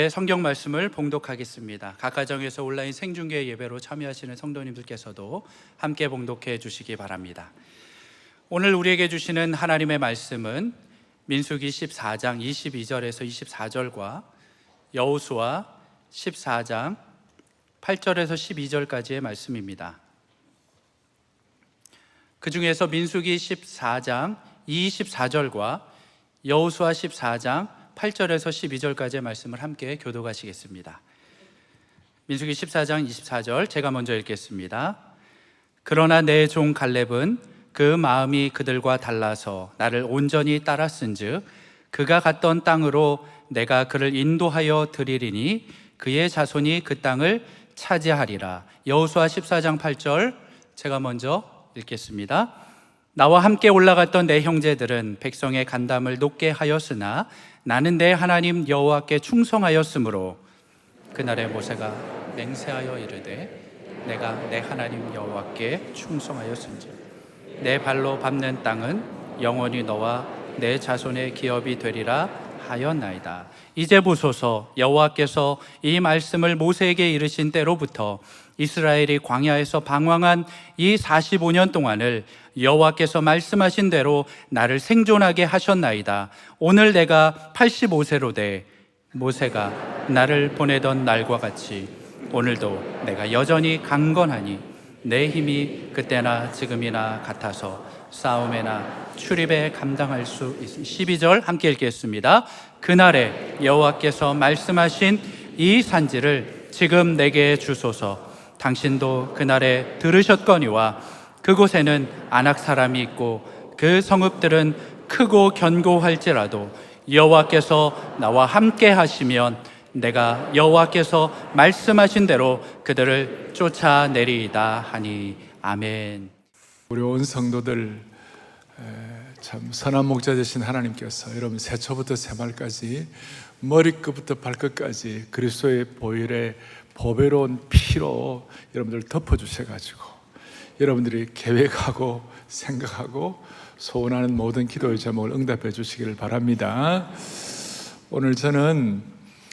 오늘의 성경 말씀을 봉독하겠습니다. 각 가정에서 온라인 생중계 예배로 참여하시는 성도님들께서도 함께 봉독해 주시기 바랍니다. 오늘 우리에게 주시는 하나님의 말씀은 민수기 14장 22절에서 24절과 여호수아 14장 8절에서 12절까지의 말씀입니다. 그 중에서 민수기 14장 24절과 여호수아 14장 8절에서 12절까지의 말씀을 함께 교독하시겠습니다. 민수기 14장 24절 제가 먼저 읽겠습니다. 그러나 내 종 갈렙은 그 마음이 그들과 달라서 나를 온전히 따랐은즉 그가 갔던 땅으로 내가 그를 인도하여 드리리니 그의 자손이 그 땅을 차지하리라. 여호수아 14장 8절 제가 먼저 읽겠습니다. 나와 함께 올라갔던 내 형제들은 백성의 간담을 높게 하였으나 나는 내 하나님 여호와께 충성하였으므로 그날에 모세가 맹세하여 이르되 내가 내 하나님 여호와께 충성하였은즉 내 발로 밟는 땅은 영원히 너와 내 자손의 기업이 되리라 하였나이다. 이제 보소서, 여호와께서 이 말씀을 모세에게 이르신 때로부터 이스라엘이 광야에서 방황한 이 45년 동안을 여호와께서 말씀하신 대로 나를 생존하게 하셨나이다. 오늘 내가 85세로 돼 모세가 나를 보내던 날과 같이 오늘도 내가 여전히 강건하니 내 힘이 그때나 지금이나 같아서 싸움에나 출입에 감당할 수 있습니다. 12절 함께 읽겠습니다. 그날에 여호와께서 말씀하신 이 산지를 지금 내게 주소서. 당신도 그날에 들으셨거니와 그곳에는 아낙 사람이 있고 그 성읍들은 크고 견고할지라도 여호와께서 나와 함께 하시면 내가 여호와께서 말씀하신 대로 그들을 쫓아내리이다 하니 아멘. 우리 온 성도들, 참 선한 목자 되신 하나님께서 여러분 새초부터 새말까지 머리끝부터 발끝까지 그리스도의 보혈의 보배로운 피로 여러분들 덮어주셔가지고 여러분들이 계획하고 생각하고 소원하는 모든 기도의 제목을 응답해 주시기를 바랍니다. 오늘 저는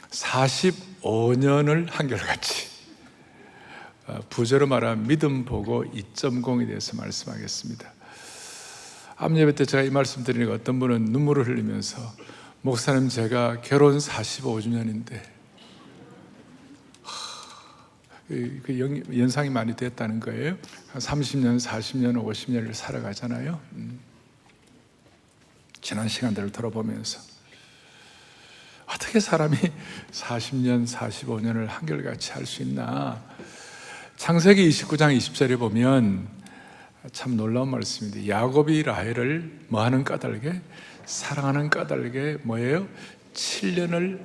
45년을 한결같이, 부제로 말하면 믿음 보고 2.0에 대해서 말씀하겠습니다. 암예배 때 제가 이 말씀 드리니까 어떤 분은 눈물을 흘리면서 목사님 제가 결혼 45주년인데 그 연상이 많이 됐다는 거예요. 한 30년, 40년, 50년을 살아가잖아요. 지난 시간들을 돌아보면서 어떻게 사람이 40년, 45년을 한결같이 할 수 있나. 창세기 29장 20절에 보면 참 놀라운 말씀입니다. 야곱이 라헬을 뭐하는 까닭에? 사랑하는 까닭에 뭐예요? 7년을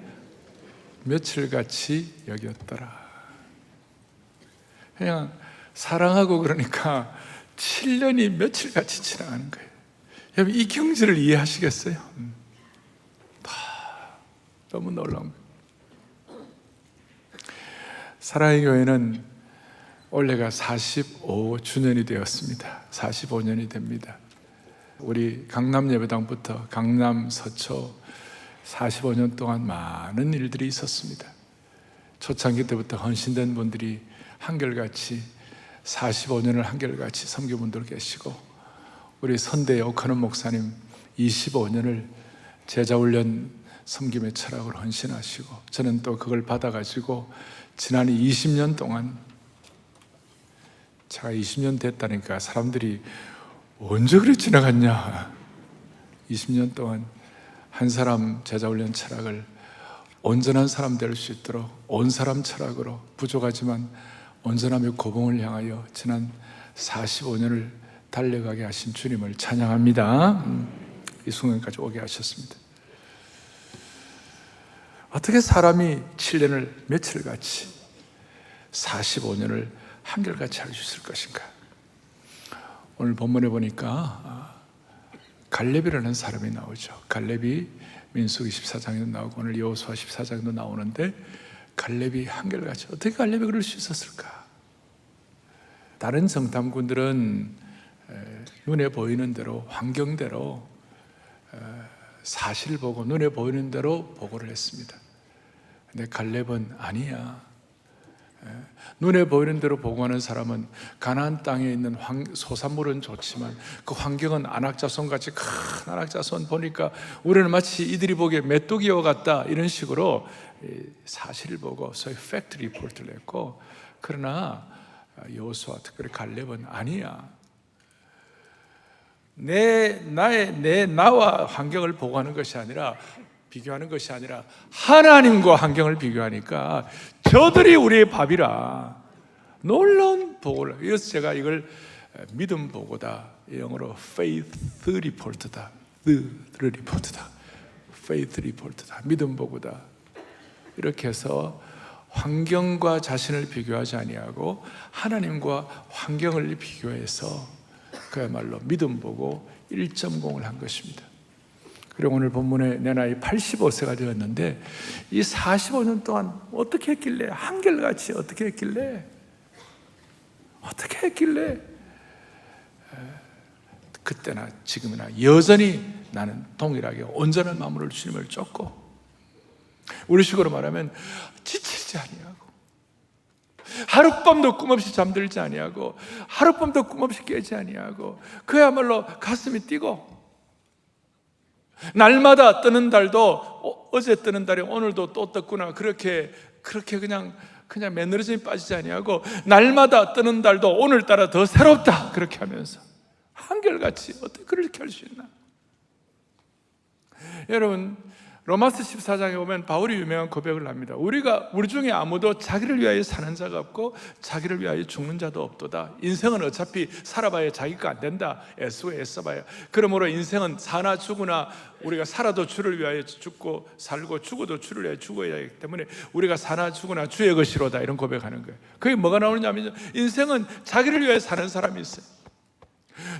며칠같이 여겼더라. 그냥 사랑하고 그러니까 7년이 며칠같이 지나가는 거예요. 여러분 이 경지를 이해하시겠어요? 너무 놀라운 거예요. 사랑의 교회는 올해가 45주년이 되었습니다. 45년이 됩니다. 우리 강남 예배당부터 강남 서초 45년 동안 많은 일들이 있었습니다. 초창기 때부터 헌신된 분들이 한결같이 45년을 한결같이 섬긴 분들 계시고, 우리 선대 오카는 목사님 25년을 제자훈련 섬김의 철학을 헌신하시고, 저는 또 그걸 받아가지고 지난 20년 동안, 제가 20년 됐다니까 사람들이 언제 그리 지나갔냐, 20년 동안 한 사람 제자훈련 철학을 온전한 사람 될 수 있도록 온 사람 철학으로 부족하지만 온전함의 고봉을 향하여 지난 45년을 달려가게 하신 주님을 찬양합니다. 이 순간까지 오게 하셨습니다. 어떻게 사람이 7년을 며칠같이 45년을 한결같이 할 수 있을 것인가? 오늘 본문에 보니까 갈렙이라는 사람이 나오죠. 갈렙이 민수기 14장에도 나오고 오늘 여호수아 14장에도 나오는데, 갈렙이 한결같이, 어떻게 갈렙이 그럴 수 있었을까? 다른 정탐꾼들은 눈에 보이는 대로, 환경대로, 사실 보고 눈에 보이는 대로 보고를 했습니다. 근데 갈렙은 아니야. 눈에 보이는 대로 보고하는 사람은 가나안 땅에 있는 소산물은 좋지만 그 환경은 안악자손같이 큰 안악자손 보니까 우리는 마치 이들이 보기에 메뚜기와 같다, 이런 식으로 사실을 보고 소위 팩트 리포트를 했고, 그러나 여호수아, 특별히 갈렙은 아니야. 나와 환경을 보고하는 것이 아니라, 비교하는 것이 아니라 하나님과 환경을 비교하니까 저들이 우리의 밥이라. 놀라운 보고를. 그래서 제가 이걸 믿음 보고다, 영어로 faith report다, faith report다, 믿음 보고다, 이렇게 해서 환경과 자신을 비교하지 아니하고 하나님과 환경을 비교해서 그야말로 믿음 보고 1.0을 한 것입니다. 그리고 오늘 본문에 내 나이 85세가 되었는데 이 45년 동안 어떻게 했길래, 한결같이 어떻게 했길래 그때나 지금이나 여전히 나는 동일하게 온전한 마음으로 주님을 쫓고, 우리식으로 말하면 지치지 아니하고, 하룻밤도 꿈없이 잠들지 아니하고, 하룻밤도 꿈없이 깨지 아니하고, 그야말로 가슴이 뛰고, 날마다 뜨는 달도 어제 뜨는 달이 오늘도 또 떴구나, 그렇게 그냥 매너리즘이 빠지지 아니하고, 날마다 뜨는 달도 오늘따라 더 새롭다, 그렇게 하면서 한결같이 어떻게 그렇게 할 수 있나? 여러분, 로마서 14장에 보면 바울이 유명한 고백을 합니다. 우리 중에 아무도 자기를 위하여 사는 자가 없고 자기를 위하여 죽는 자도 없도다. 인생은 어차피 살아봐야 자기 거 안 된다. 애써봐야. 그러므로 인생은 사나 죽으나 우리가 살아도 주를 위하여 죽고, 살고 죽어도 주를 위하여 죽어야 하기 때문에 우리가 사나 죽으나 주의 것이로다, 이런 고백하는 거예요. 그게 뭐가 나오느냐면, 인생은 자기를 위하여 사는 사람이 있어요.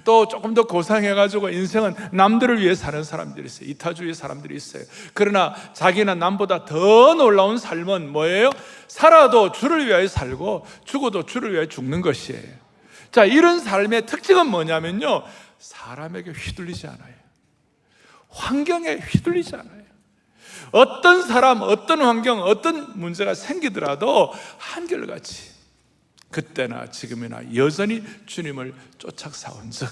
또 조금 더 고상해가지고 인생은 남들을 위해 사는 사람들이 있어요. 이타주의 사람들이 있어요. 그러나 자기는 남보다 더 놀라운 삶은 뭐예요? 살아도 주를 위하여 살고 죽어도 주를 위하여 죽는 것이에요. 자, 이런 삶의 특징은 뭐냐면요, 사람에게 휘둘리지 않아요. 환경에 휘둘리지 않아요. 어떤 사람, 어떤 환경, 어떤 문제가 생기더라도 한결같이 그때나 지금이나 여전히 주님을 쫓아사온즉,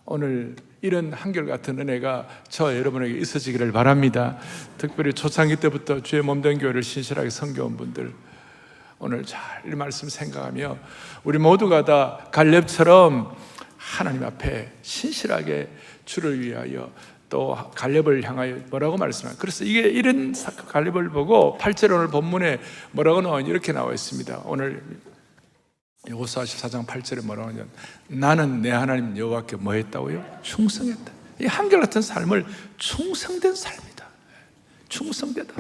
오늘 이런 한결같은 은혜가 저 여러분에게 있어지기를 바랍니다. 특별히 초창기 때부터 주의 몸된 교회를 신실하게 섬겨온 분들, 오늘 잘 이 말씀 생각하며 우리 모두가 다 갈렙처럼 하나님 앞에 신실하게 주를 위하여, 또 갈렙을 향하여 뭐라고 말씀하냐. 그래서 이게 이런 갈렙을 보고 8절 오늘 본문에 뭐라고 나오냐, 이렇게 나와 있습니다. 오늘 여호수아 14장 8절에 뭐라고 하냐면, 나는 내 하나님 여호와께 뭐 했다고요? 충성했다. 이 한결같은 삶을 충성된 삶이다. 충성되다.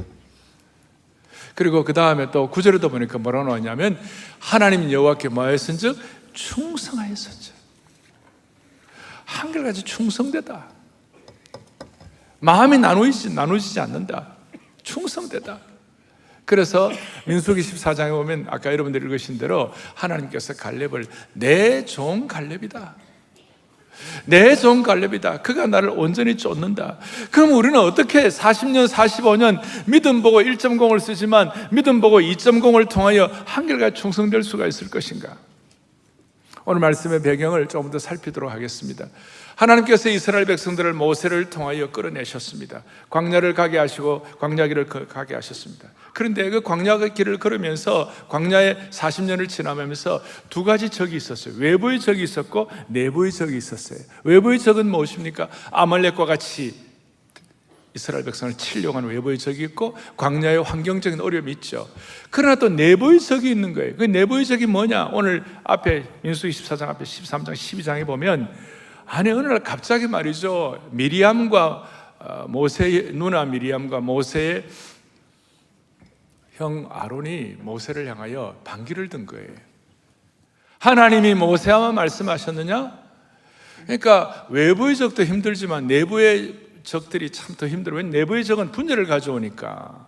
그리고 그 다음에 또 9절에도 보니까 뭐라고 나오냐면, 하나님 여호와께 뭐 했은즉? 충성하였은즉. 한결같이 충성되다. 마음이 나누어지지 않는다. 충성되다. 그래서 민수기 14장에 보면 아까 여러분들이 읽으신 대로 하나님께서 갈렙을 내 종 갈렙이다, 내 종 갈렙이다, 그가 나를 온전히 쫓는다. 그럼 우리는 어떻게 40년 45년 믿음 보고 1.0을 쓰지만 믿음 보고 2.0을 통하여 한결같이 충성될 수가 있을 것인가? 오늘 말씀의 배경을 조금 더 살피도록 하겠습니다. 하나님께서 이스라엘 백성들을 모세를 통하여 끌어내셨습니다. 광야를 가게 하시고 광야길을 가게 하셨습니다. 그런데 그 광야길을 걸으면서 광야에 40년을 지나면서 두 가지 적이 있었어요. 외부의 적이 있었고 내부의 적이 있었어요. 외부의 적은 무엇입니까? 아말렉과 같이 이스라엘 백성을 치려고 하는 외부의 적이 있고, 광야의 환경적인 어려움이 있죠. 그러나 또 내부의 적이 있는 거예요. 그 내부의 적이 뭐냐? 오늘 앞에 민수기 14장 앞에 13장 12장에 보면, 아니 어느 날 갑자기 말이죠, 미리암과 모세의 누나 미리암과 모세의 형 아론이 모세를 향하여 반기를 든 거예요. 하나님이 모세와만 말씀하셨느냐? 그러니까 외부의 적도 힘들지만 내부의 적들이 참 더 힘들어요. 내부의 적은 분열을 가져오니까.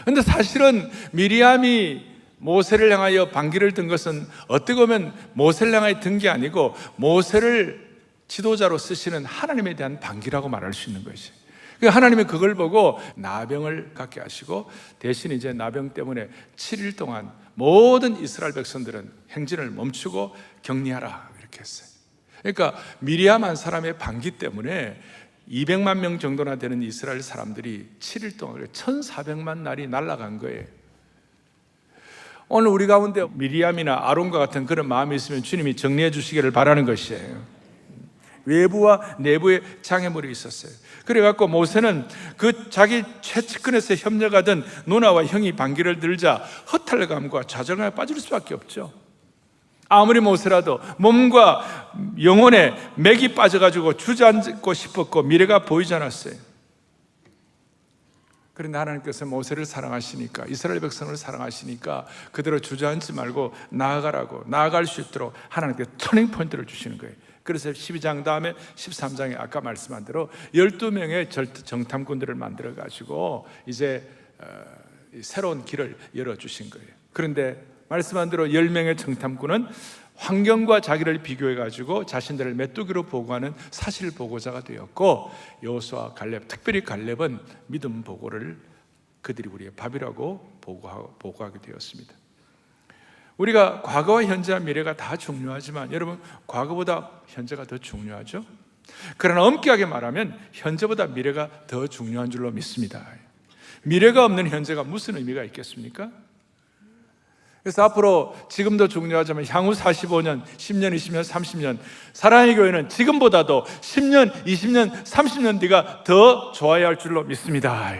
그런데 사실은 미리암이 모세를 향하여 반기를 든 것은 어떻게 보면 모세를 향하여 든 게 아니고 모세를 지도자로 쓰시는 하나님에 대한 반기라고 말할 수 있는 것이. 하나님이 그걸 보고 나병을 갖게 하시고 대신 이제 나병 때문에 7일 동안 모든 이스라엘 백성들은 행진을 멈추고 격리하라 이렇게 했어요. 그러니까 미리암 한 사람의 반기 때문에 200만 명 정도나 되는 이스라엘 사람들이 7일 동안 1400만 날이 날아간 거예요. 오늘 우리 가운데 미리암이나 아론과 같은 그런 마음이 있으면 주님이 정리해 주시기를 바라는 것이에요. 외부와 내부의 장애물이 있었어요. 그래갖고 모세는 그 자기 최측근에서 협력하던 누나와 형이 반기를 들자 허탈감과 좌절감에 빠질 수밖에 없죠. 아무리 모세라도 몸과 영혼에 맥이 빠져가지고 주저앉고 싶었고 미래가 보이지 않았어요. 그런데 하나님께서 모세를 사랑하시니까, 이스라엘 백성을 사랑하시니까 그대로 주저앉지 말고 나아가라고, 나아갈 수 있도록 하나님께서 터닝 포인트를 주시는 거예요. 그래서 12장 다음에 13장에 아까 말씀한 대로 12명의 정탐꾼들을 만들어 가지고 이제 새로운 길을 열어주신 거예요. 그런데 말씀한 대로 10명의 정탐꾼은 환경과 자기를 비교해 가지고 자신들을 메뚜기로 보고하는 사실 보고자가 되었고, 여호수아, 갈렙, 특별히 갈렙은 믿음 보고를 그들이 우리의 밥이라고 보고하게 되었습니다. 우리가 과거와 현재와 미래가 다 중요하지만 여러분, 과거보다 현재가 더 중요하죠? 그러나 엄격하게 말하면 현재보다 미래가 더 중요한 줄로 믿습니다. 미래가 없는 현재가 무슨 의미가 있겠습니까? 그래서 앞으로 지금도 중요하지만 향후 45년, 10년, 20년, 30년 사랑의 교회는 지금보다도 10년, 20년, 30년 뒤가 더 좋아야 할 줄로 믿습니다.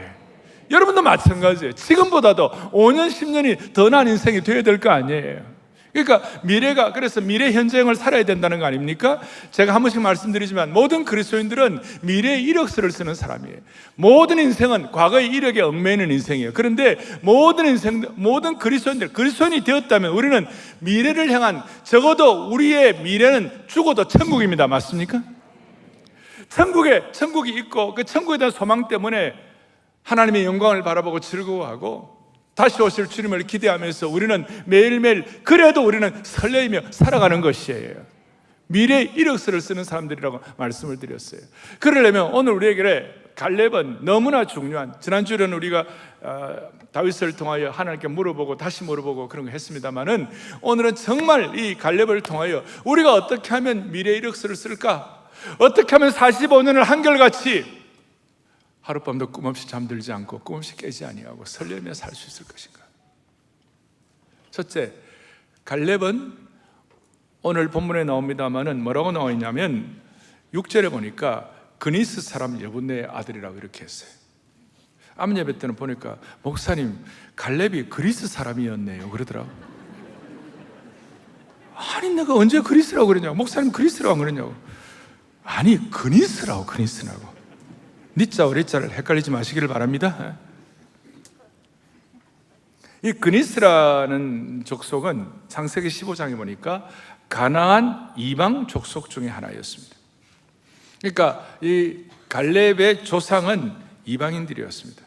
여러분도 마찬가지예요. 지금보다도 5년, 10년이 더 나은 인생이 되어야 될 거 아니에요. 그러니까 미래가, 그래서 미래 현재형을 살아야 된다는 거 아닙니까? 제가 한 번씩 말씀드리지만 모든 그리스도인들은 미래의 이력서를 쓰는 사람이에요. 모든 인생은 과거의 이력에 얽매이는 인생이에요. 그런데 모든 그리스도인이 되었다면 우리는 미래를 향한, 적어도 우리의 미래는 죽어도 천국입니다. 맞습니까? 천국이 있고 그 천국에 대한 소망 때문에 하나님의 영광을 바라보고 즐거워하고 다시 오실 주님을 기대하면서 우리는 매일매일, 그래도 우리는 설레이며 살아가는 것이에요. 미래의 이력서를 쓰는 사람들이라고 말씀을 드렸어요. 그러려면 오늘 우리에게 갈렙은 너무나 중요한, 지난주에는 우리가 다윗을 통하여 하나님께 물어보고 다시 물어보고 그런 거 했습니다만은, 오늘은 정말 이 갈렙을 통하여 우리가 어떻게 하면 미래의 이력서를 쓸까? 어떻게 하면 45년을 한결같이 하룻밤도 꿈없이 잠들지 않고 꿈없이 깨지 아니하고 설레며 살 수 있을 것인가? 첫째, 갈렙은 오늘 본문에 나옵니다마는 뭐라고 나와 있냐면 6절에 보니까 그니스 사람 여분네의 아들이라고 이렇게 했어요. 아멘 예배 때는 보니까 목사님, 갈렙이 그리스 사람이었네요 그러더라고. 아니 내가 언제 그리스라고 그러냐고, 목사님 그리스라고 안 그러냐고. 아니 그니스라고, 그니스라고. 니자와 리자를 헷갈리지 마시기를 바랍니다. 이 그니스라는 족속은 창세기 15장에 보니까 가나안 이방 족속 중에 하나였습니다. 그러니까 이 갈렙의 조상은 이방인들이었습니다.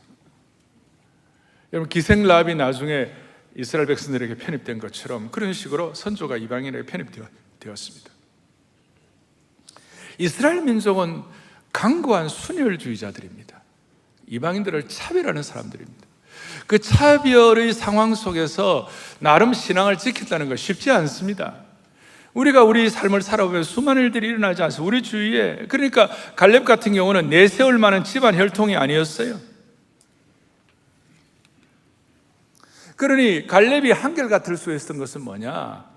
여러분, 기생라합이 나중에 이스라엘 백성들에게 편입된 것처럼 그런 식으로 선조가 이방인에게 편입되었습니다. 이스라엘 민족은 강고한 순혈주의자들입니다. 이방인들을 차별하는 사람들입니다. 그 차별의 상황 속에서 나름 신앙을 지켰다는 것 쉽지 않습니다. 우리가 우리 삶을 살아보면 수많은 일들이 일어나지 않습니까? 우리 주위에. 그러니까 갈렙 같은 경우는 내세울 만한 집안 혈통이 아니었어요. 그러니 갈렙이 한결같을 수 있었던 것은 뭐냐?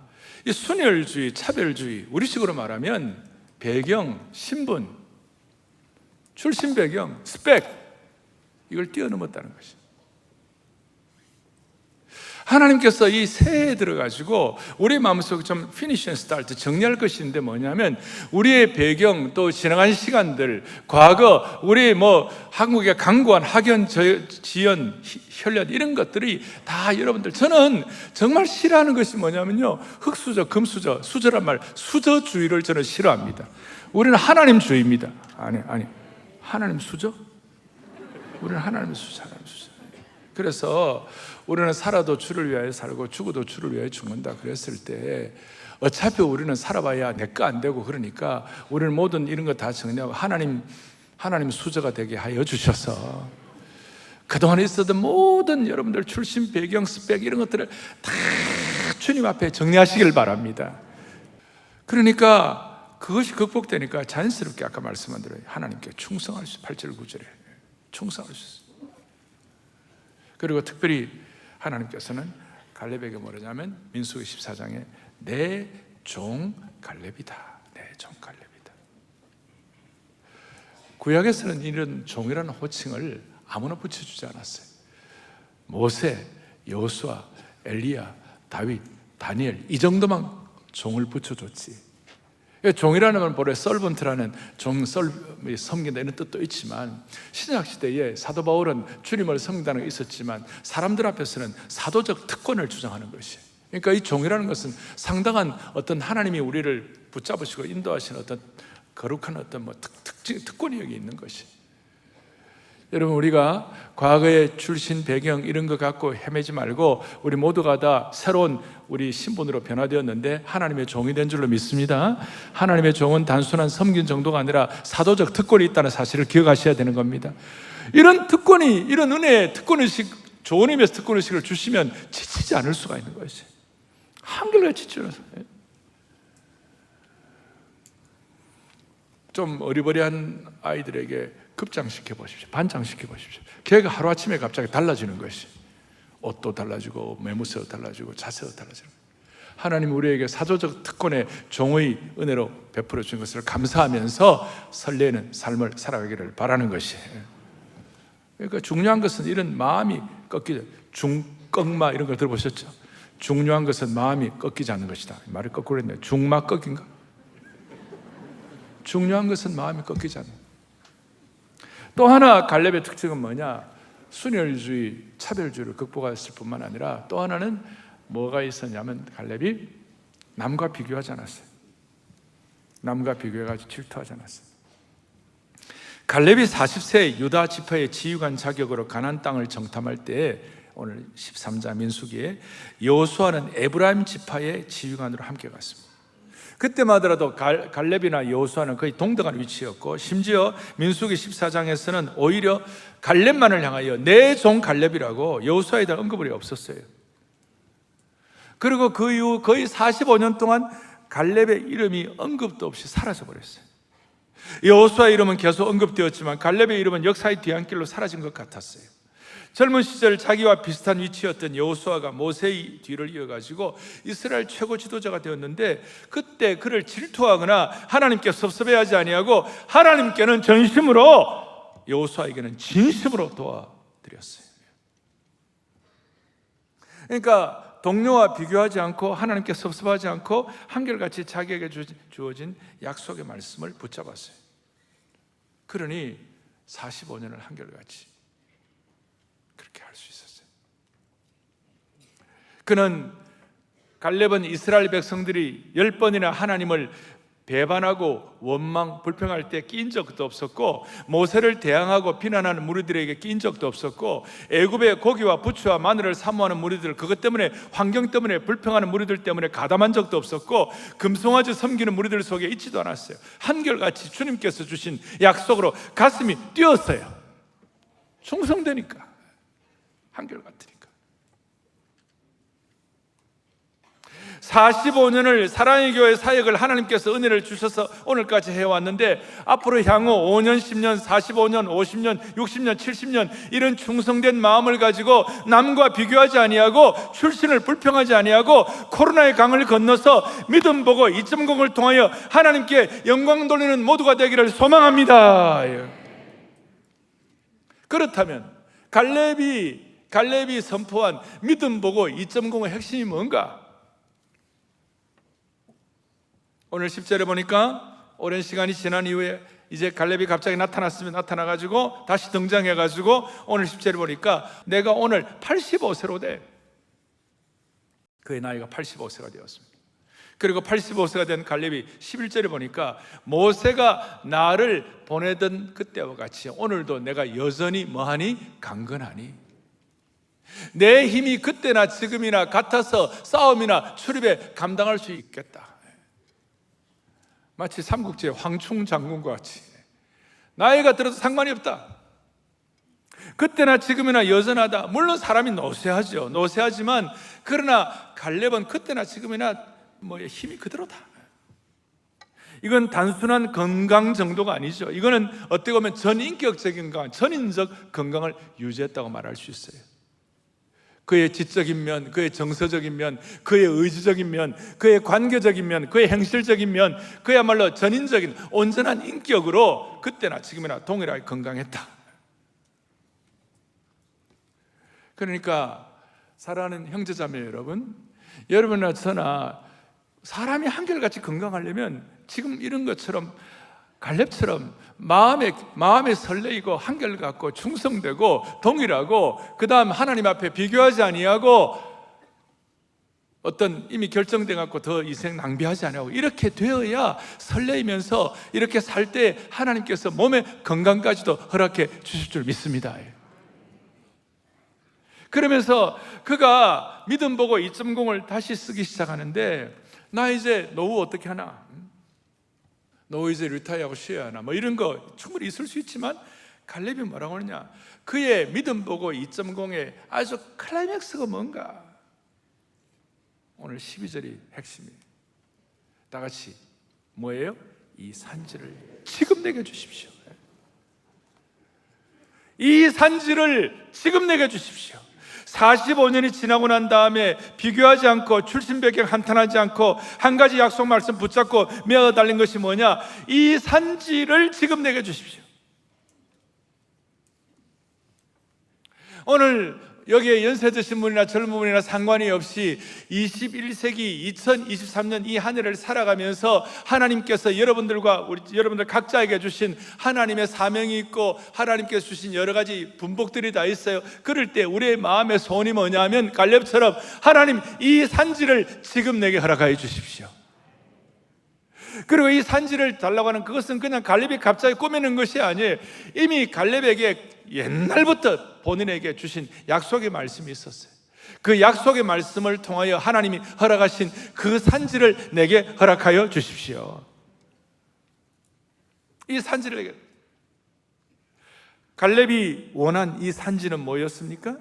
이 순혈주의, 차별주의, 우리식으로 말하면 배경, 신분, 출신 배경, 스펙, 이걸 뛰어넘었다는 것이. 하나님께서 이 새해에 들어가지고 우리 마음속에 좀 피니시 앤 스타트, 정리할 것인데 뭐냐면 우리의 배경, 또 지나간 시간들, 과거, 우리 한국의 강고한 학연, 지연, 혈연 이런 것들이 다 여러분들, 저는 정말 싫어하는 것이 뭐냐면요, 흙수저, 금수저, 수저란 말, 수저주의를 저는 싫어합니다. 우리는 하나님주의입니다. 아니 하나님 수저? 우리는 하나님의 수저, 하나님 수저. 그래서 우리는 살아도 주를 위하여 살고 죽어도 주를 위하여 죽는다 그랬을 때, 어차피 우리는 살아봐야 내 거 안 되고, 그러니까 우리는 모든 이런 거 다 정리하고 하나님 하나님 수저가 되게 하여 주셔서 그동안 있었던 모든 여러분들 출신 배경, 스펙 이런 것들을 다 주님 앞에 정리하시길 바랍니다. 그러니까 그것이 극복되니까 자연스럽게 아까 말씀한 대로 하나님께 충성할 수 있어요. 8절 9절에 충성할 수 있어요. 그리고 특별히 하나님께서는 갈렙에게 뭐라냐면 민수기 14장에 내 종 갈렙이다. 내 종 갈렙이다. 구약에서는 이런 종이라는 호칭을 아무나 붙여주지 않았어요. 모세, 여호수아, 엘리야, 다윗, 다니엘 이 정도만 종을 붙여줬지. 종이라는 건 본래 서번트라는 섬긴다 이런 뜻도 있지만 신약 시대에 사도 바울은 주님을 섬긴다는 게 있었지만 사람들 앞에서는 사도적 특권을 주장하는 것이에요. 그러니까 이 종이라는 것은 상당한 어떤 하나님이 우리를 붙잡으시고 인도하시는 어떤 거룩한 어떤 특권이 여기 있는 것이. 여러분, 우리가 과거의 출신 배경 이런 거 갖고 헤매지 말고 우리 모두가 다 새로운 우리 신분으로 변화되었는데 하나님의 종이 된 줄로 믿습니다. 하나님의 종은 단순한 섬긴 정도가 아니라 사도적 특권이 있다는 사실을 기억하셔야 되는 겁니다. 이런 특권이, 이런 은혜의 특권의식, 좋은 의미에서 특권의식을 주시면 지치지 않을 수가 있는 것이. 한결같이 지쳐서 좀 어리버리한 아이들에게 급장시켜 보십시오. 반장시켜 보십시오. 걔가 하루아침에 갑자기 달라지는 것이. 옷도 달라지고 매무새도 달라지고 자세도 달라지는 거예요. 하나님 우리에게 사도적 특권의 종의 은혜로 베풀어 주신 것을 감사하면서 설레는 삶을 살아가기를 바라는 것이. 그러니까 중요한 것은 이런 마음이 꺾이죠. 중꺾마 이런 거 들어보셨죠? 중요한 것은 마음이 꺾이지 않는 것이다. 말을 거꾸로 했네요. 중마 꺾인가? 중요한 것은 마음이 꺾이지 않는. 또 하나 갈렙의 특징은 뭐냐? 순혈주의, 차별주의를 극복했을 뿐만 아니라 또 하나는 뭐가 있었냐면 갈렙이 남과 비교하지 않았어요. 남과 비교해가지고 질투하지 않았어요. 갈렙이 40세 유다 지파의 지휘관 자격으로 가나안 땅을 정탐할 때 오늘 13장 민수기에 여호수아는 에브라임 지파의 지휘관으로 함께 갔습니다. 그때만 하더라도 갈렙이나 여호수아는 거의 동등한 위치였고 심지어 민수기 14장에서는 오히려 갈렙만을 향하여 내 종 갈렙이라고 여호수아에 대한 언급이 없었어요. 그리고 그 이후 거의 45년 동안 갈렙의 이름이 언급도 없이 사라져버렸어요. 여호수아의 이름은 계속 언급되었지만 갈렙의 이름은 역사의 뒤안길로 사라진 것 같았어요. 젊은 시절 자기와 비슷한 위치였던 여호수아가 모세의 뒤를 이어가지고 이스라엘 최고 지도자가 되었는데 그때 그를 질투하거나 하나님께 섭섭해하지 아니하고 하나님께는 전심으로 여호수아에게는 진심으로 도와드렸어요. 그러니까 동료와 비교하지 않고 하나님께 섭섭하지 않고 한결같이 자기에게 주어진 약속의 말씀을 붙잡았어요. 그러니 45년을 한결같이 그렇게 할 수 있었어요. 그는 갈렙은 이스라엘 백성들이 10번이나 하나님을 배반하고 원망, 불평할 때 끼인 적도 없었고 모세를 대항하고 비난하는 무리들에게 끼인 적도 없었고 애굽의 고기와 부추와 마늘을 사모하는 무리들 그것 때문에 환경 때문에 불평하는 무리들 때문에 가담한 적도 없었고 금송아지 섬기는 무리들 속에 있지도 않았어요. 한결같이 주님께서 주신 약속으로 가슴이 뛰었어요. 충성되니까 한결같으니까. 45년을 사랑의 교회 사역을 하나님께서 은혜를 주셔서 오늘까지 해왔는데 앞으로 향후 5년, 10년, 45년, 50년, 60년, 70년 이런 충성된 마음을 가지고 남과 비교하지 아니하고 출신을 불평하지 아니하고 코로나의 강을 건너서 믿음 보고 2.0을 통하여 하나님께 영광 돌리는 모두가 되기를 소망합니다. 그렇다면 갈렙이 선포한 믿음 보고 2.0의 핵심이 뭔가? 오늘 10절에 보니까 오랜 시간이 지난 이후에 이제 갈렙이 갑자기 나타나가지고 다시 등장해가지고 오늘 10절에 보니까 내가 오늘 85세로 돼. 그의 나이가 85세가 되었습니다. 그리고 85세가 된 갈렙이 11절에 보니까 모세가 나를 보내던 그때와 같이 오늘도 내가 여전히 뭐하니? 강건하니. 내 힘이 그때나 지금이나 같아서 싸움이나 출입에 감당할 수 있겠다. 마치 삼국지의 황충 장군과 같이 나이가 들어도 상관이 없다. 그때나 지금이나 여전하다. 물론 사람이 노쇠하죠. 노쇠하지만 그러나 갈렙은 그때나 지금이나 힘이 그대로다. 이건 단순한 건강 정도가 아니죠. 이거는 어떻게 보면 전인격적인 건강, 전인적 건강을 유지했다고 말할 수 있어요. 그의 지적인 면, 그의 정서적인 면, 그의 의지적인 면, 그의 관계적인 면, 그의 행실적인 면, 그야말로 전인적인 온전한 인격으로 그때나 지금이나 동일하게 건강했다. 그러니까 사랑하는 형제자매 여러분, 여러분이나 저나 사람이 한결같이 건강하려면 지금 이런 것처럼 갈렙처럼 마음에 설레이고 한결같고 충성되고 동일하고, 그 다음 하나님 앞에 비교하지 아니하고 어떤 이미 결정돼 갖고 더 인생 낭비하지 아니하고 이렇게 되어야 설레이면서 이렇게 살 때 하나님께서 몸의 건강까지도 허락해 주실 줄 믿습니다. 그러면서 그가 믿음 보고 2.0을 다시 쓰기 시작하는데, 나 이제 노후 어떻게 하나? 노후 이제 리타이어하고 쉬어야 하나? 이런 거 충분히 있을 수 있지만 갈렙이 뭐라고 하느냐? 그의 믿음 보고 2.0의 아주 클라이맥스가 뭔가? 오늘 12절이 핵심이에요. 다 같이 뭐예요? 이 산지를 지금 내게 주십시오. 이 산지를 지금 내게 주십시오. 45년이 지나고 난 다음에 비교하지 않고 출신배경 한탄하지 않고 한 가지 약속 말씀 붙잡고 메어 달린 것이 뭐냐? 이 산지를 지금 내게 주십시오. 오늘 여기에 연세 드신 분이나 젊은 분이나 상관이 없이 21세기 2023년 이 한 해를 살아가면서 하나님께서 여러분들 각자에게 주신 하나님의 사명이 있고 하나님께서 주신 여러 가지 분복들이 다 있어요. 그럴 때 우리의 마음의 소원이 뭐냐면 갈렙처럼 하나님 이 산지를 지금 내게 허락하여 주십시오. 그리고 이 산지를 달라고 하는 그것은 그냥 갈렙이 갑자기 꾸미는 것이 아니에요. 이미 갈렙에게 옛날부터 본인에게 주신 약속의 말씀이 있었어요. 그 약속의 말씀을 통하여 하나님이 허락하신 그 산지를 내게 허락하여 주십시오. 이 산지를 내게. 갈렙이 원한 이 산지는 뭐였습니까?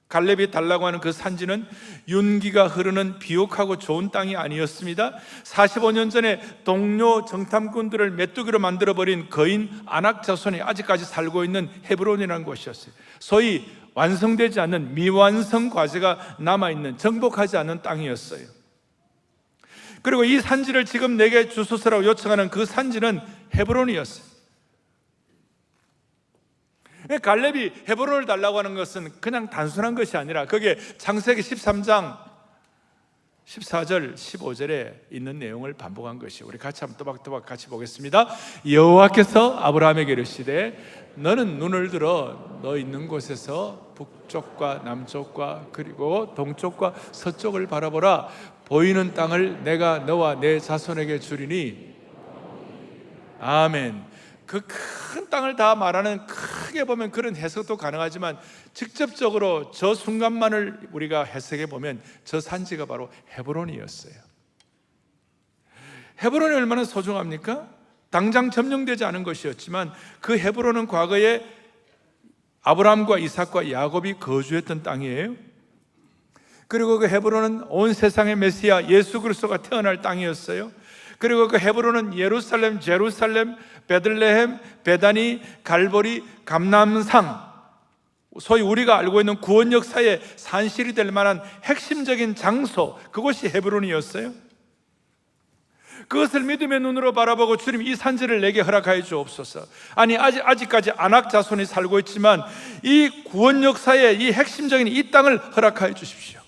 갈렙이 달라고 하는 그 산지는 윤기가 흐르는 비옥하고 좋은 땅이 아니었습니다. 45년 전에 동료 정탐꾼들을 메뚜기로 만들어버린 거인 아낙 자손이 아직까지 살고 있는 헤브론이라는 곳이었어요. 소위 완성되지 않는 미완성 과제가 남아있는 정복하지 않은 땅이었어요. 그리고 이 산지를 지금 내게 주소서라고 요청하는 그 산지는 헤브론이었어요. 갈렙이 헤브론을 달라고 하는 것은 그냥 단순한 것이 아니라 그게 창세기 13장 14절 15절에 있는 내용을 반복한 것이, 우리 같이 한번 또박또박 같이 보겠습니다. 여호와께서 아브라함에게 이르시되 너는 눈을 들어 너 있는 곳에서 북쪽과 남쪽과 그리고 동쪽과 서쪽을 바라보라. 보이는 땅을 내가 너와 내 자손에게 주리니. 아멘. 그 큰 땅을 다 말하는, 크게 보면 그런 해석도 가능하지만 직접적으로 저 순간만을 우리가 해석해 보면 저 산지가 바로 헤브론이었어요. 헤브론이 얼마나 소중합니까? 당장 점령되지 않은 것이었지만 그 헤브론은 과거에 아브라함과 이삭과 야곱이 거주했던 땅이에요. 그리고 그 헤브론은 온 세상의 메시아 예수 그리스도가 태어날 땅이었어요. 그리고 그 헤브론은 예루살렘, 제루살렘, 베들레헴, 베다니, 갈보리, 감람산, 소위 우리가 알고 있는 구원 역사의 산실이 될 만한 핵심적인 장소, 그곳이 헤브론이었어요. 그것을 믿음의 눈으로 바라보고 주님 이 산지를 내게 허락하여 주옵소서. 아니 아직까지 아낙 자손이 살고 있지만 이 구원 역사의 이 핵심적인 이 땅을 허락하여 주십시오.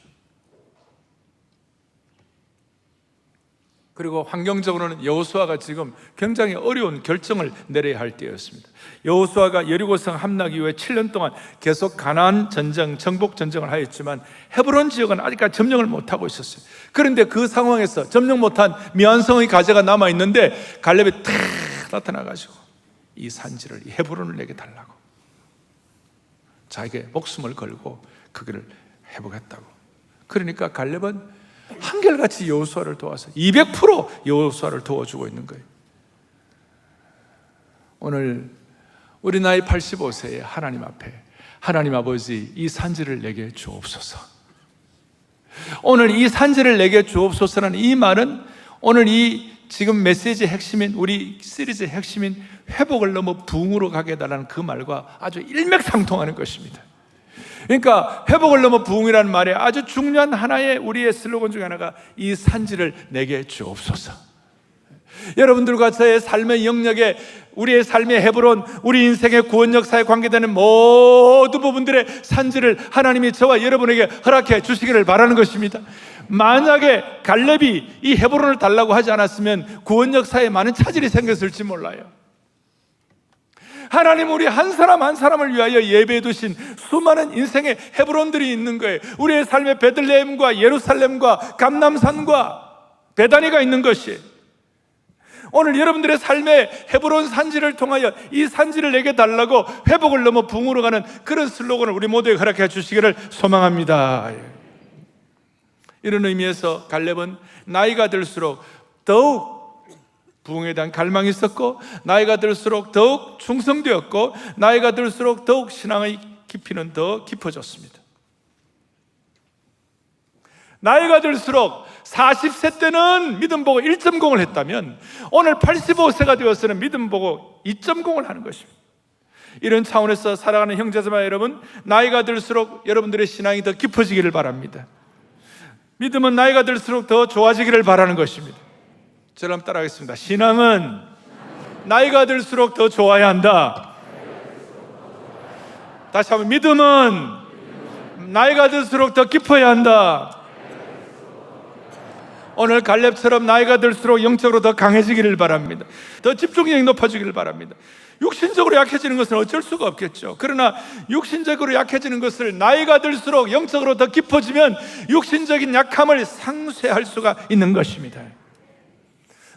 그리고 환경적으로는 여호수아가 지금 굉장히 어려운 결정을 내려야 할 때였습니다. 여호수아가 여리고성 함락 이후에 7년 동안 계속 가나안 전쟁, 정복 전쟁을 하였지만 헤브론 지역은 아직까지 점령을 못하고 있었어요. 그런데 그 상황에서 점령 못한 미완성의 과제가 남아있는데 갈렙이 탁 나타나가지고 이 산지를, 이 헤브론을 내게 달라고 자기의 목숨을 걸고 그 길을 회복했다고. 그러니까 갈렙은 한결같이 여호수아를 도와서 200% 여호수아를 도와주고 있는 거예요. 오늘 우리 나이 85세에 하나님 앞에 하나님 아버지 이 산지를 내게 주옵소서. 오늘 이 산지를 내게 주옵소서라는 이 말은 오늘 이 지금 메시지의 핵심인 우리 시리즈의 핵심인 회복을 넘어 부흥으로 가게 해달라는 그 말과 아주 일맥상통하는 것입니다. 그러니까 회복을 넘어 부흥이라는 말에 아주 중요한 하나의 우리의 슬로건 중에 하나가 이 산지를 내게 주옵소서. 여러분들과 저의 삶의 영역에 우리의 삶의 헤브론, 우리 인생의 구원 역사에 관계되는 모든 부분들의 산지를 하나님이 저와 여러분에게 허락해 주시기를 바라는 것입니다. 만약에 갈렙이 이 헤브론을 달라고 하지 않았으면 구원 역사에 많은 차질이 생겼을지 몰라요. 하나님 우리 한 사람 한 사람을 위하여 예배해 두신 수많은 인생의 헤브론들이 있는 거예요. 우리의 삶의 베들레헴과 예루살렘과 감람산과 베다니가 있는 것이 오늘 여러분들의 삶의 헤브론 산지를 통하여 이 산지를 내게 달라고 회복을 넘어 부흥으로 가는 그런 슬로건을 우리 모두에게 허락해 주시기를 소망합니다. 이런 의미에서 갈렙은 나이가 들수록 더욱 부흥에 대한 갈망이 있었고, 나이가 들수록 더욱 충성되었고, 나이가 들수록 더욱 신앙의 깊이는 더 깊어졌습니다. 나이가 들수록 40세 때는 믿음 보고 1.0을 했다면 오늘 85세가 되어서는 믿음 보고 2.0을 하는 것입니다. 이런 차원에서 살아가는 형제자매 여러분, 나이가 들수록 여러분들의 신앙이 더 깊어지기를 바랍니다. 믿음은 나이가 들수록 더 좋아지기를 바라는 것입니다. 저를 한번 따라하겠습니다. 신앙은 나이가 들수록 더 좋아야 한다. 다시 한번, 믿음은 나이가 들수록 더 깊어야 한다. 오늘 갈렙처럼 나이가 들수록 영적으로 더 강해지기를 바랍니다. 더 집중력이 높아지기를 바랍니다. 육신적으로 약해지는 것은 어쩔 수가 없겠죠. 그러나 육신적으로 약해지는 것을 나이가 들수록 영적으로 더 깊어지면 육신적인 약함을 상쇄할 수가 있는 것입니다.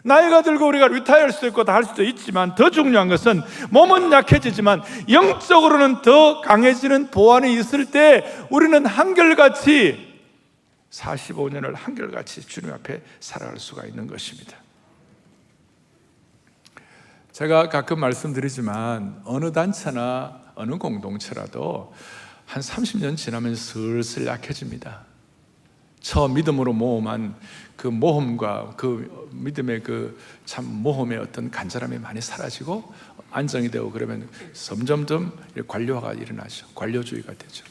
나이가 들고 우리가 리타이어할 수도 있고 다 할 수도 있지만 더 중요한 것은 몸은 약해지지만 영적으로는 더 강해지는 보완이 있을 때 우리는 한결같이 45년을 한결같이 주님 앞에 살아갈 수가 있는 것입니다. 제가 가끔 말씀드리지만 어느 단체나 어느 공동체라도 한 30년 지나면 슬슬 약해집니다. 처음 믿음으로 모험한 그 모험과 그 믿음의 그 참 모험의 어떤 간절함이 많이 사라지고 안정이 되고 그러면 점점점 관료화가 일어나죠. 관료주의가 되죠.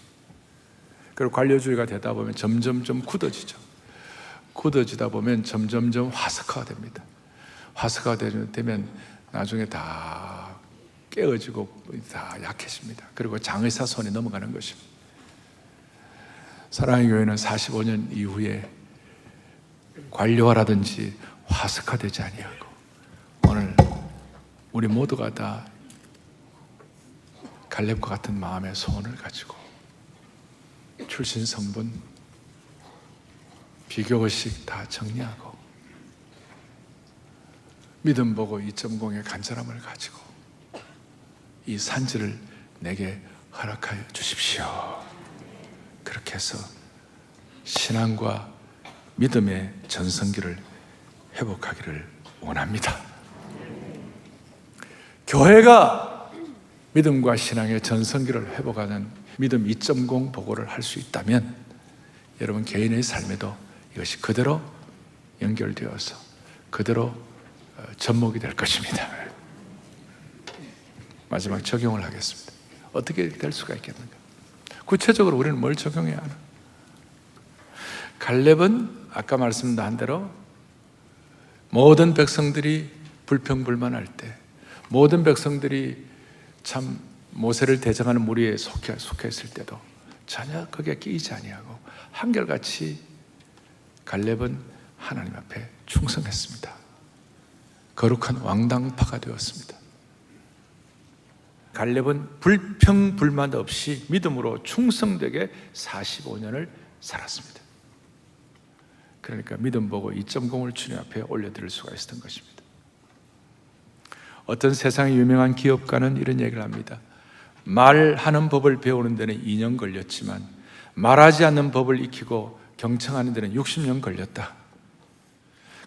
그리고 관료주의가 되다 보면 점점점 굳어지죠. 굳어지다 보면 점점점 화석화가 됩니다. 화석화가 되면 나중에 다 깨어지고 다 약해집니다. 그리고 장의사 손에 넘어가는 것입니다. 사랑의 교회는 45년 이후에 관료화라든지 화석화되지 아니하고 오늘 우리 모두가 다 갈렙과 같은 마음의 소원을 가지고 출신 성분 비교의식 다 정리하고 믿음 보고 2.0의 간절함을 가지고 이 산지를 내게 허락하여 주십시오. 그렇게 해서 신앙과 믿음의 전성기를 회복하기를 원합니다. 교회가 믿음과 신앙의 전성기를 회복하는 믿음 2.0 보고를 할 수 있다면 여러분 개인의 삶에도 이것이 그대로 연결되어서 그대로 접목이 될 것입니다. 마지막 적용을 하겠습니다. 어떻게 될 수가 있겠는가? 구체적으로 우리는 뭘 적용해야 하나? 갈렙은 아까 말씀한 대로 모든 백성들이 불평불만할 때, 모든 백성들이 참 모세를 대적하는 무리에 속해 있을 때도 전혀 거기에 끼이지 아니하고 한결같이 갈렙은 하나님 앞에 충성했습니다. 거룩한 왕당파가 되었습니다. 갈렙은 불평불만 없이 믿음으로 충성되게 45년을 살았습니다. 그러니까 믿음 보고 2.0을 주님 앞에 올려드릴 수가 있었던 것입니다. 어떤 세상의 유명한 기업가는 이런 얘기를 합니다. 말하는 법을 배우는 데는 2년 걸렸지만 말하지 않는 법을 익히고 경청하는 데는 60년 걸렸다.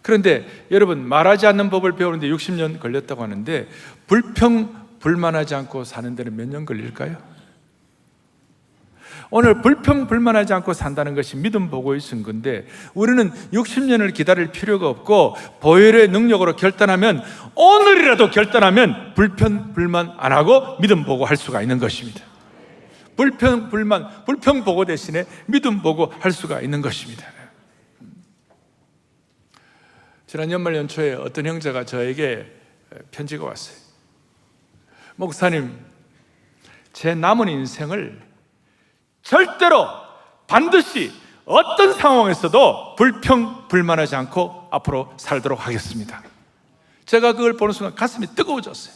그런데 여러분 말하지 않는 법을 배우는데 60년 걸렸다고 하는데 불만하지 않고 사는 데는 몇 년 걸릴까요? 오늘 불평불만하지 않고 산다는 것이 믿음 보고의 증거인데, 우리는 60년을 기다릴 필요가 없고 보혈의 능력으로 결단하면, 오늘이라도 결단하면 불평불만 안 하고 믿음 보고 할 수가 있는 것입니다. 불평 보고 대신에 믿음 보고 할 수가 있는 것입니다. 지난 연말 연초에 어떤 형제가 저에게 편지가 왔어요. 목사님, 제 남은 인생을 절대로 반드시 어떤 상황에서도 불평불만하지 않고 앞으로 살도록 하겠습니다. 제가 그걸 보는 순간 가슴이 뜨거워졌어요.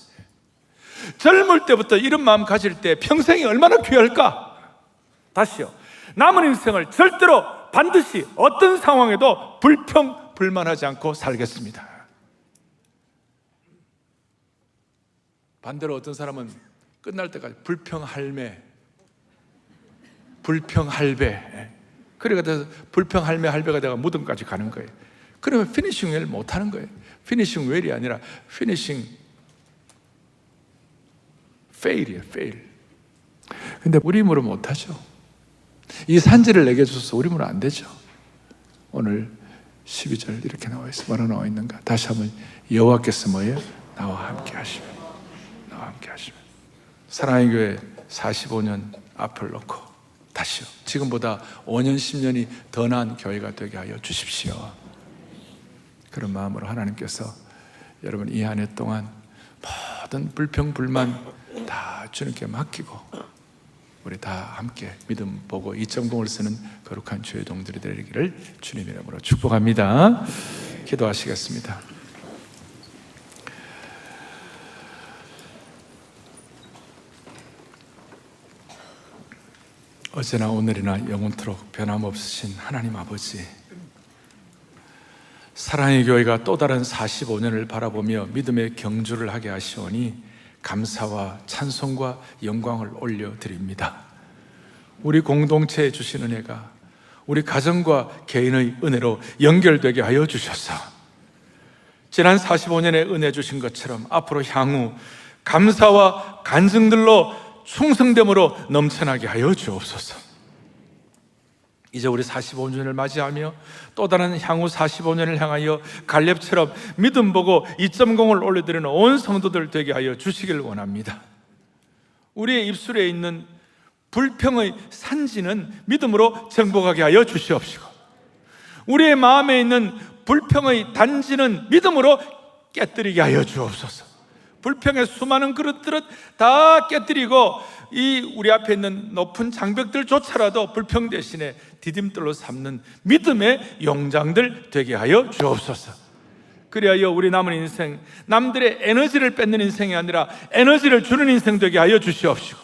젊을 때부터 이런 마음 가질 때 평생이 얼마나 귀할까? 다시요. 남은 인생을 절대로 반드시 어떤 상황에도 불평불만하지 않고 살겠습니다. 반대로 어떤 사람은 끝날 때까지 불평할매, 그래가 돼서 불평할매가 내가 무덤까지 가는 거예요. 그러면 피니싱 웰 못하는 거예요. 피니싱 웰이 아니라 피니싱 페일이에요. 페일. 근데 우리 힘으로 못하죠. 이 산지를 내게 주셔서 우리 힘으로 안 되죠. 오늘 12절 이렇게 나와 있어. 뭐라 나와 있는가? 다시 한번, 여호와께서 뭐예요? 나와 함께 하시면, 나와 함께 하시면. 사랑의 교회 45년 앞을 놓고 다시요, 지금보다 5년 10년이 더 나은 교회가 되게 하여 주십시오. 그런 마음으로 하나님께서 여러분 이 한 해 동안 모든 불평불만 다 주님께 맡기고 우리 다 함께 믿음 보고 2.0을 쓰는 거룩한 주의 동들이 되기를 주님 이름으로 축복합니다. 기도하시겠습니다. 어제나 오늘이나 영원토록 변함없으신 하나님 아버지, 사랑의 교회가 또 다른 45년을 바라보며 믿음의 경주를 하게 하시오니 감사와 찬송과 영광을 올려드립니다. 우리 공동체에 주신 은혜가 우리 가정과 개인의 은혜로 연결되게 하여 주셔서 지난 45년의 은혜 주신 것처럼 앞으로 향후 감사와 간증들로 충성됨으로 넘쳐나게 하여 주옵소서. 이제 우리 45년을 맞이하며 또 다른 향후 45년을 향하여 갈렙처럼 믿음 보고 2.0을 올려드리는 온 성도들 되게 하여 주시길 원합니다. 우리의 입술에 있는 불평의 산지는 믿음으로 정복하게 하여 주시옵시고, 우리의 마음에 있는 불평의 단지는 믿음으로 깨뜨리게 하여 주옵소서. 불평의 수많은 그릇들은 다 깨뜨리고 이 우리 앞에 있는 높은 장벽들조차라도 불평 대신에 디딤돌로 삼는 믿음의 용장들 되게 하여 주옵소서. 그리하여 우리 남은 인생, 남들의 에너지를 뺏는 인생이 아니라 에너지를 주는 인생 되게 하여 주시옵시고,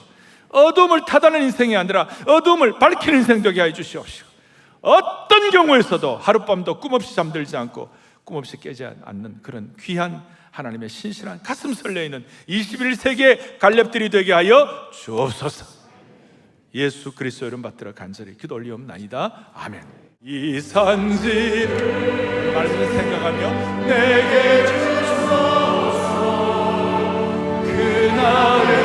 어두움을 타다는 인생이 아니라 어두움을 밝히는 인생 되게 하여 주시옵시고, 어떤 경우에서도 하룻밤도 꿈없이 잠들지 않고 꿈없이 깨지 않는 그런 귀한 하나님의 신실한 가슴 설레이는 21세기의 갈렙들이 되게 하여 주옵소서. 예수 그리스도 이름 받들어 간절히 기도 올리옵나이다. 아멘. 이 산지를 말씀을 생각하며 내게 주소서. 그날을